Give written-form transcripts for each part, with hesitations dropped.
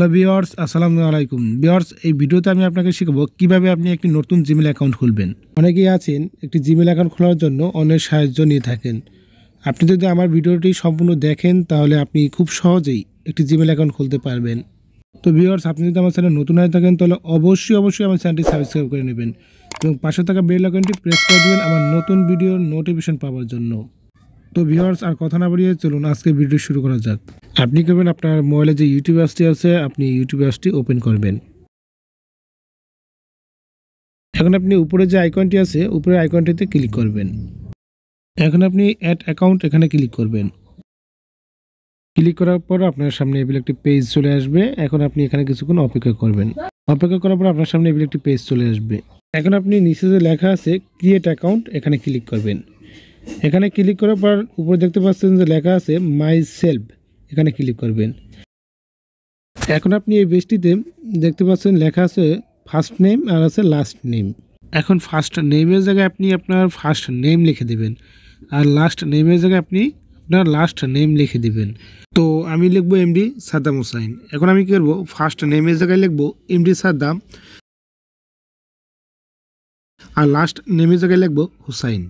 Hello viewers, আসসালামু আলাইকুম। Viewers, এই ভিডিওতে আমি আপনাকে শিখাবো কিভাবে আপনি একটি নতুন জিমেল অ্যাকাউন্ট খুলবেন। অনেকেই আছেন একটি জিমেল অ্যাকাউন্ট খোলার জন্য অনেক সাহায্য নিয়ে থাকেন। আপনি যদি আমার ভিডিওটি সম্পূর্ণ দেখেন তাহলে আপনি খুব সহজেই একটি জিমেল অ্যাকাউন্ট খুলতে পারবেন। তো ভিউয়ার্স, আপনি যদি আমার চ্যানেল নতুন হয়ে থাকেন তাহলে অবশ্যই আমার চ্যানেলটি সাবস্ক্রাইব করে নেবেন এবং পাশে থাকা বেল আইকনটি প্রেস করে দেবেন আমার নতুন ভিডিওর নোটিফিকেশন পাওয়ার জন্য। তো ভিউয়ার্স, আর কথা না বাড়িয়ে চলুন আজকে ভিডিও শুরু করা যাক। আপনি করবেন, আপনার মোবাইলে যে ইউটিউব অ্যাপসটি আছে আপনি ইউটিউব অ্যাপসটি ওপেন করবেন। এখন আপনি উপরে যে আইকনটি আছে উপরের আইকনটিতে ক্লিক করবেন। এখন আপনি অ্যাড অ্যাকাউন্ট এখানে ক্লিক করবেন। ক্লিক করার পর আপনার সামনে এবিল একটি পেজ চলে আসবে। এখন আপনি এখানে কিছুক্ষণ অপেক্ষা করবেন। অপেক্ষা করার পর আপনার সামনে এবিল একটি পেজ চলে আসবে। এখন আপনি নিচে যে লেখা আছে ক্রিয়েট অ্যাকাউন্ট এখানে ক্লিক করবেন। এখানে ক্লিক করার পর উপরে দেখতে পাচ্ছেন যে লেখা আছে মাই সেলফ, এখানে ক্লিক করবেন। এখন আপনি এই পেজটিতে দেখতে পাচ্ছেন লেখা আছে ফার্স্ট নেম আর আছে লাস্ট নেম। এখন ফার্স্ট নেমের জায়গায় আপনি আপনার ফার্স্ট নেম লিখে দেবেন আর লাস্ট নেমের জায়গায় আপনি আপনার লাস্ট নেম লিখে দিবেন। তো আমি লিখবো এমডি সাদ্দাম হুসাইন। এখন আমি কি করবো, ফার্স্ট নেমের জায়গায় লিখবো এমডি সাদ্দাম আর লাস্ট নেমের জায়গায় লিখবো হুসাইন।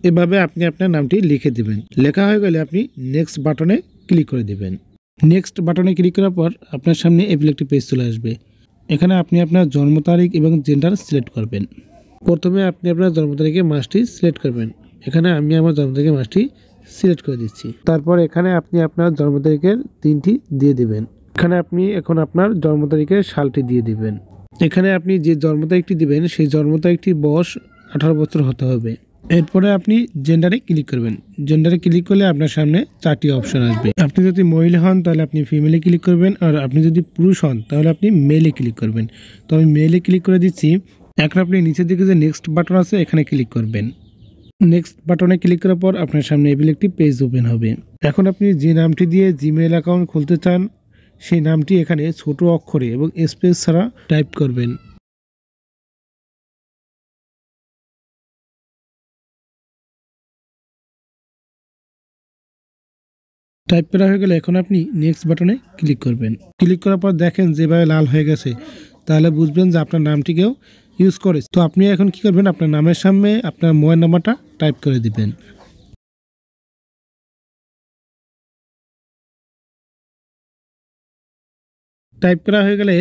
এভাবে আপনি আপনার নামটি লিখে দিবেন। লেখা হয়ে গেলে আপনি নেক্সট বাটনে ক্লিক করে দিবেন। নেক্সট বাটনে ক্লিক করার পর আপনার সামনে এপিল একটি পেজ চলে আসবে। এখানে আপনি আপনার জন্ম তারিখ এবং জেন্ডার সিলেক্ট করবেন। প্রথমে আপনি আপনার জন্ম তারিখের মাসটি সিলেক্ট করবেন। এখানে আমি আমার জন্ম তারিখের মাসটি সিলেক্ট করে দিচ্ছি। তারপর এখানে আপনি আপনার জন্ম তারিখের দিনটি দিয়ে দিবেন। এখানে আপনি এখন আপনার জন্ম তারিখের সালটি দিয়ে দিবেন। এখানে আপনি যে জন্ম তারিখটি দিবেন সেই জন্ম তারিখটি বয়স 18 বছর হতে হবে। এরপরে আপনি জেন্ডারে ক্লিক করবেন। জেন্ডারে ক্লিক করলে আপনার সামনে 4টি অপশন আসবে। আপনি যদি মহিলা হন তাহলে আপনি ফিমেলে ক্লিক করবেন, আর আপনি যদি পুরুষ হন তাহলে আপনি মেলে ক্লিক করবেন। তো আমি মেলে ক্লিক করে দিচ্ছি। এখন আপনি নিচের দিকে যে নেক্সট বাটন আছে এখানে ক্লিক করবেন। নেক্সট বাটনে ক্লিক করার পর আপনার সামনে এবিল একটি পেজ ওপেন হবে। এখন আপনি যে নামটি দিয়ে জিমেইল অ্যাকাউন্ট খুলতে চান সেই নামটি এখানে ছোট অক্ষরে এবং স্পেস ছাড়া টাইপ করবেন। টাইপ করা হয়ে গেলে এখন আপনি নেক্সট বাটনে ক্লিক করবেন। ক্লিক করার পর দেখেন যেভাবে লাল হয়ে গেছে, তাহলে বুঝবেন যে আপনার নামটি কেউ ইউজ করে। তো আপনি এখন কি করবেন, আপনার নামের সামনে আপনার মোবাইল নাম্বারটা টাইপ করে দিবেন। টাইপ করা হয়ে গেলে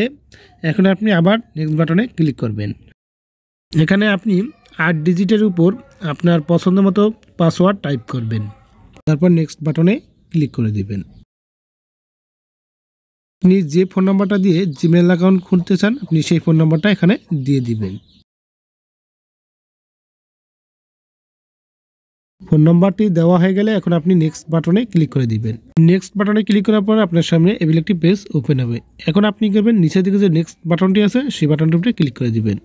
এখন আপনি আবার নেক্সট বাটনে ক্লিক করবেন। এখানে আপনি 8 ডিজিটের উপর আপনার পছন্দ মতো পাসওয়ার্ড টাইপ করবেন। তারপর নেক্সট বাটনে ক্লিক করে দিবেন। আপনি যে ফোন নাম্বারটা দিয়ে জিমেইল অ্যাকাউন্ট খুলতে চান আপনি সেই ফোন নাম্বারটা এখানে দিয়ে দিবেন। ফোন নাম্বারটি দেওয়া হয়ে গেলে এখন আপনি নেক্সট বাটনে ক্লিক করে দিবেন। নেক্সট বাটনে ক্লিক করার পর আপনার সামনে এবিল একটি পেজ ওপেন হবে। এখন আপনি করবেন নিচের দিকে যে নেক্সট বাটনটি আছে সেই বাটনটির উপরে ক্লিক করে দিবেন।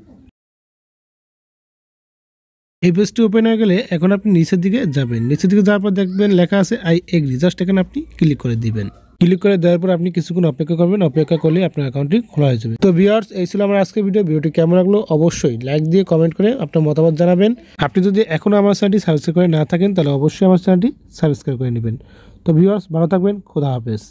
এই পেজটি ওপেন হয়ে গেলে এখন আপনি নিচের দিকে যাবেন। নিচের দিকে যাওয়ার পর দেখবেন লেখা আছে আই এগ্রি, জাস্ট এখানে আপনি ক্লিক করে দিবেন। ক্লিক করে দেওয়ার পর আপনি কিছুক্ষণ অপেক্ষা করবেন। অপেক্ষা করলে আপনার অ্যাকাউন্টটি খোলা হয়ে যাবে। তো ভিউয়ার্স, এই ছিল আমার আজকের ভিডিওটি কেমন লাগলো অবশ্যই লাইক দিয়ে কমেন্ট করে আপনার মতামত জানাবেন। আপনি যদি এখনও আমার চ্যানেলটি সাবস্ক্রাইব করে না থাকেন তাহলে অবশ্যই আমার চ্যানেলটি সাবস্ক্রাইব করে নেবেন। তো ভিউয়ার্স, ভালো থাকবেন। খোদা হাফেজ।